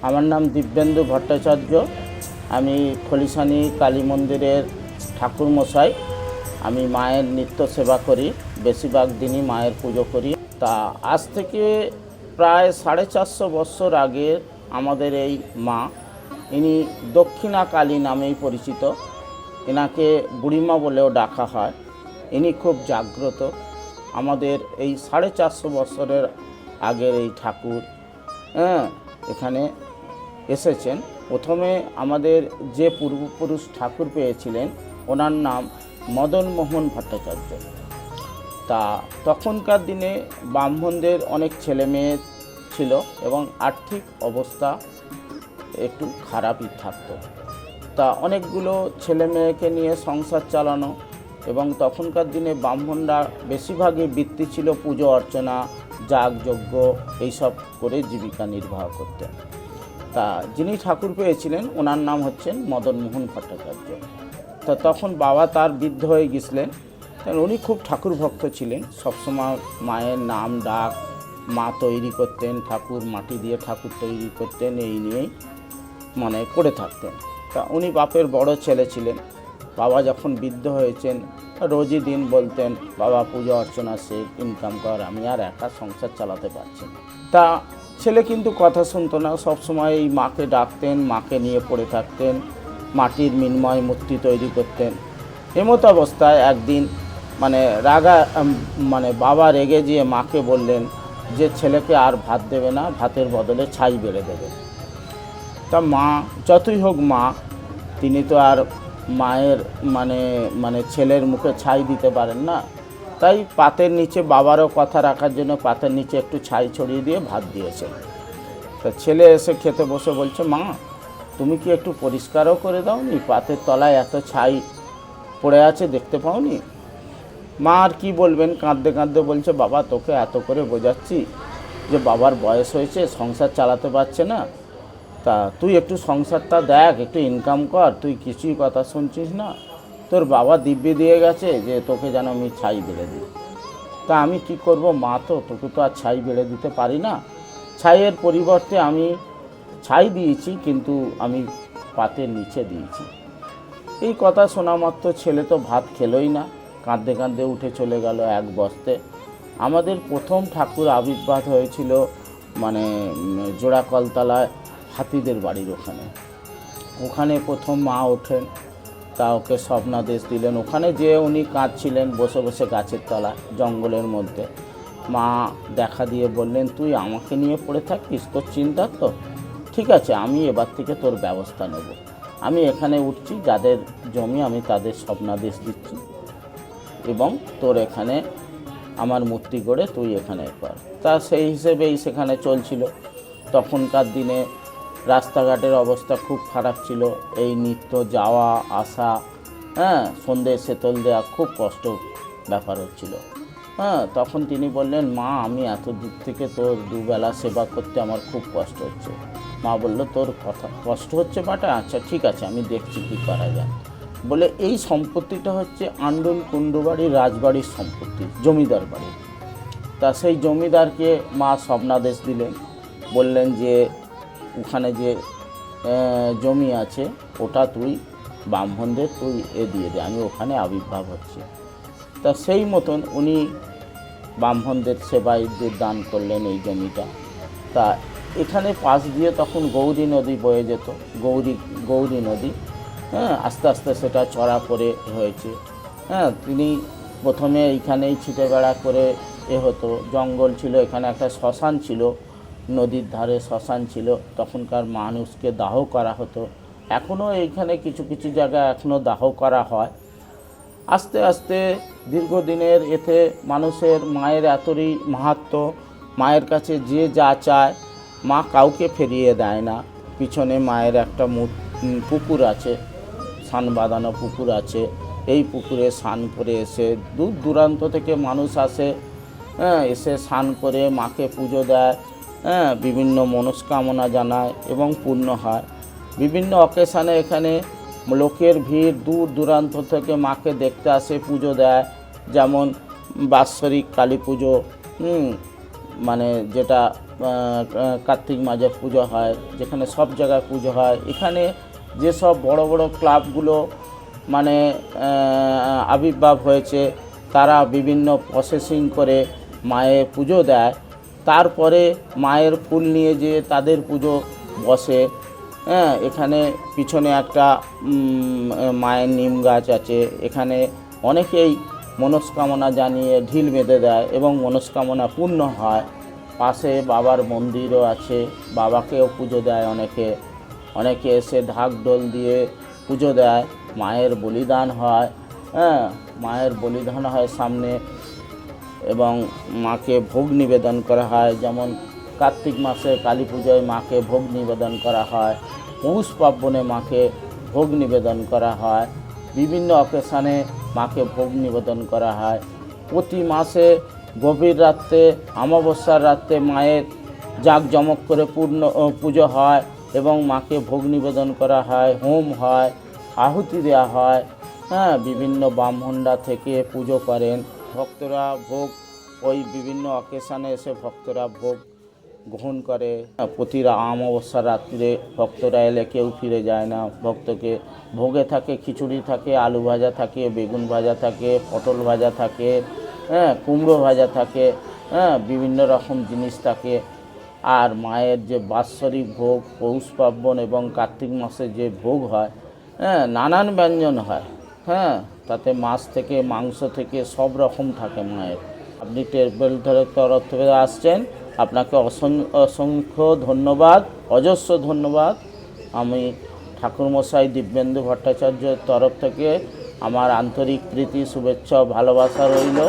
আমার নাম দিব্যেন্দু ভট্টাচার্য। আমি খলিশানি কালী মন্দিরের ঠাকুরমশাই। আমি মায়ের নিত্য সেবা করি, বেশিরভাগ দিনই মায়ের পুজো করি। তা আজ থেকে প্রায় 450 বছর আগে আমাদের এই মা, ইনি দক্ষিণা কালী নামেই পরিচিত। এনাকে বুড়িমা বলেও ডাকা হয়। ইনি খুব জাগ্রত। আমাদের এই 450 বছরের আগের এই ঠাকুর এখানে এসেছেন। প্রথমে আমাদের যে পূর্বপুরুষ ঠাকুর পেয়েছিলেন ওনার নাম মদন মোহন ভট্টাচার্য। তা তখনকার দিনে ব্রাহ্মণদের অনেক ছেলে মেয়ে ছিল এবং আর্থিক অবস্থা একটু খারাপই থাকতো। তা অনেকগুলো ছেলে মেয়েকে নিয়ে সংসার চালানো, এবং তখনকার দিনে ব্রাহ্মণরা বেশিরভাগই বৃত্তি ছিল পুজো অর্চনা, যাগযজ্ঞ এইসব করে জীবিকা নির্বাহ করতেন। তা যিনি ঠাকুর পেয়েছিলেন ওনার নাম হচ্ছেন মদন মোহন ভট্টাচার্য। তা তখন বাবা তার বৃদ্ধ হয়ে গেছিলেন, কারণ উনি খুব ঠাকুর ভক্ত ছিলেন। সবসময় মায়ের নাম ডাক, মা তৈরি করতেন, ঠাকুর মাটি দিয়ে ঠাকুর তৈরি করতেন, এই নিয়েই করে থাকতেন। তা উনি বাপের বড় ছেলে ছিলেন। বাবা যখন বৃদ্ধ হয়েছেন রোজই দিন বলতেন, বাবা পুজো অর্চনা শেখ, ইনকাম কর, আমি আর একা সংসার চালাতে পারছি না। তা ছেলে কিন্তু কথা শুনতো না, সবসময় এই মাকে ডাকতেন, মাকে নিয়ে পড়ে থাকতেন, মাটির মৃন্ময় মূর্তি তৈরি করতেন। এমতো অবস্থায় একদিন বাবা রেগে গিয়ে মাকে বললেন যে ছেলেকে আর ভাত দেবে না, ভাতের বদলে ছাই বেড়ে দেবে। তা মা যতই হোক মা, তিনি তো আর মায়ের ছেলের মুখে ছাই দিতে পারেন না। তাই পাতের নিচে বাবারও কথা রাখার জন্য পাতের নিচে একটু ছাই ছড়িয়ে দিয়ে ভাত দিয়েছে। তা ছেলে এসে খেতে বসে বলছে, মা তুমি কি একটু পরিষ্কারও করে দাওনি? পাতের তলায় এত ছাই পড়ে আছে, দেখতে পাওনি? মা আর কী বলবেন, কাঁদতে কাঁদতে বলছে, বাবা তোকে এত করে বোঝাচ্ছি যে বাবার বয়স হয়েছে, সংসার চালাতে পারছে না, তা তুই একটু সংসারটা দেখ, একটু ইনকাম কর, তুই কিছুই কথা শুনছিস না। তোর বাবা দিব্যি দিয়ে গেছে যে তোকে যেন আমি ছাই বেড়ে দিই। তা আমি কি করব মা, তোকে তো আর ছাই বেড়ে দিতে পারি না। ছাইয়ের পরিবর্তে আমি ছাই দিয়েছি, কিন্তু আমি পাতের নিচে দিয়েছি। এই কথা শোনা মাত্র ছেলে তো ভাত খেলোই না, কাঁদতে কাঁদতে উঠে চলে গেল এক বস্তে। আমাদের প্রথম ঠাকুর আবির্ভাব হয়েছিল জোড়াকলতলায় হাতিদের বাড়ির ওখানে প্রথম মা ওঠেন। তা ওকে স্বপ্নাদেশ দিলেন। ওখানে যে উনি কাঁদছিলেন বসে বসে গাছের তলা জঙ্গলের মধ্যে। মা দেখা দিয়ে বললেন, তুই আমাকে নিয়ে পড়ে থাকিস, তোর চিন্তা তো ঠিক আছে, আমি এবার থেকে তোর ব্যবস্থা নেব। আমি এখানে উঠছি, যাদের জমি আমি তাদের স্বপ্নাদেশ দিচ্ছি, এবং তোর এখানে আমার মূর্তি করে তুই এখানে কর। তা সেই হিসেবেই সেখানে চলছিল। তখনকার দিনে রাস্তাঘাটের অবস্থা খুব খারাপ ছিল, এই নিত্য যাওয়া আসা, সন্ধ্যে সেতল দেওয়া খুব কষ্ট ব্যাপার হচ্ছিল। তখন তিনি বললেন, মা আমি এত দূর থেকে তোর দুবেলা সেবা করতে আমার খুব কষ্ট হচ্ছে। মা বলল, তোর কথা কষ্ট হচ্ছে বাটা, আচ্ছা ঠিক আছে, আমি দেখছি কী করা যায়। বলে এই সম্পত্তিটা হচ্ছে আন্ডুল কুণ্ডুবাড়ির রাজবাড়ির সম্পত্তি, জমিদার বাড়ি। তা সেই জমিদারকে মা স্বপ্নাদেশ দিলেন, বললেন যে ওখানে যে জমি আছে ওটা তুই ব্রাহ্মণদের তুই দিয়ে দে, আমি ওখানে আবির্ভাব হচ্ছি। তা সেই মতন উনি ব্রাহ্মণদের সেবায়ীদের দান করলেন এই জমিটা। তা এখানে পাশ দিয়ে তখন গৌরী নদী বয়ে যেত, গৌরী নদী। আস্তে আস্তে সেটা চড়া করে হয়েছে। তিনি প্রথমে এইখানেই ছিটে বেড়া করে হতো, জঙ্গল ছিল, এখানে একটা শ্মশান ছিল, নদীর ধারে শ্মশান ছিল, তখনকার মানুষকে দাহ করা হতো। এখনও এইখানে কিছু কিছু জায়গায় এখনও দাহ করা হয়। আস্তে আস্তে দীর্ঘদিনের এতে মানুষের মায়ের এতই মাহাত্ম্য, মায়ের কাছে যে যা চায় মা কাউকে ফিরিয়ে দেয় না। পিছনে মায়ের একটা পুকুর আছে, স্নান বাঁধানো পুকুর আছে। এই পুকুরে স্নান করে এসে দূর দূরান্ত থেকে মানুষ আসে, এসে স্নান করে মাকে পুজো দেয়, বিভিন্ন মনস্কামনা জানায় এবং পূর্ণ হয়। বিভিন্ন অকেশানে এখানে লোকের ভিড়, দূর দূরান্ত থেকে মাকে দেখতে আসে, পুজো দেয়। যেমন বাৎসরিক কালী পুজো, মানে যেটা কার্তিক মাঝে পুজো হয়, যেখানে সব জায়গায় পুজো হয়। এখানে যেসব বড় বড় ক্লাবগুলো মানে আবির্ভাব হয়েছে, তারা বিভিন্ন প্রসেসিং করে মায়ের পুজো দেয়। তারপরে মায়ের ফুল নিয়ে যে তাদের পুজো বসে। হ্যাঁ, এখানে পিছনে একটা মায়ের নিম গাছ আছে। এখানে অনেকেই মনস্কামনা জানিয়ে ঢিল বেঁধে দেয় এবং মনস্কামনা পূর্ণ হয়। পাশে বাবার মন্দিরও আছে, বাবাকেও পুজো দেয় অনেকে। অনেকে এসে ঢাক ঢোল দিয়ে পুজো দেয়। মায়ের বলিদান হয়। হ্যাঁ, মায়ের বলিদান হয় সামনে, এবং মাকে ভোগ নিবেদন করা হয়। যেমন কার্তিক মাসে কালী পুজোয় মাকে ভোগ নিবেদন করা হয়, পৌষ পার্বণে মাকে ভোগ নিবেদন করা হয়, বিভিন্ন অকেশানে মাকে ভোগ নিবেদন করা হয়। প্রতি মাসে গভীর রাত্রে, অমাবস্যার রাত্রে মায়ের জাঁকজমক করে পুজো হয় এবং মাকে ভোগ নিবেদন করা হয়, হোম হয়, আহুতি দেওয়া হয়। হ্যাঁ, বিভিন্ন ব্রাহ্মণরা থেকে পুজো করেন ভক্তরা। ভোগ ওই বিভিন্ন অকেশানে এসে ভক্তরা ভোগ গ্রহণ করে। প্রতি অমাবস্যার রাত্রে ভক্তরা এলে কেউ ফিরে যায় না। ভক্তকে ভোগে থাকে খিচুড়ি থাকে, আলু ভাজা থাকে, বেগুন ভাজা থাকে, পটল ভাজা থাকে, হ্যাঁ, কুমড়ো ভাজা থাকে, হ্যাঁ, বিভিন্ন রকম জিনিস থাকে। আর মায়ের যে বাৎসরিক ভোগ, পৌষ পার্বণ এবং কার্তিক মাসে যে ভোগ হয়, হ্যাঁ, নানান ব্যঞ্জন হয়। হ্যাঁ, তাতে মাছ থেকে মাংস থেকে সব রকম থাকে মায়ের। আপনি টেবিল ধরে তরফ থেকে আসছেন, আপনাকে অসংখ্য ধন্যবাদ, অজস্র ধন্যবাদ। আমি ঠাকুরমশাই দিব্যেন্দু ভট্টাচার্যের তরফ থেকে আমার আন্তরিক প্রীতি, শুভেচ্ছা ও ভালোবাসা রইল।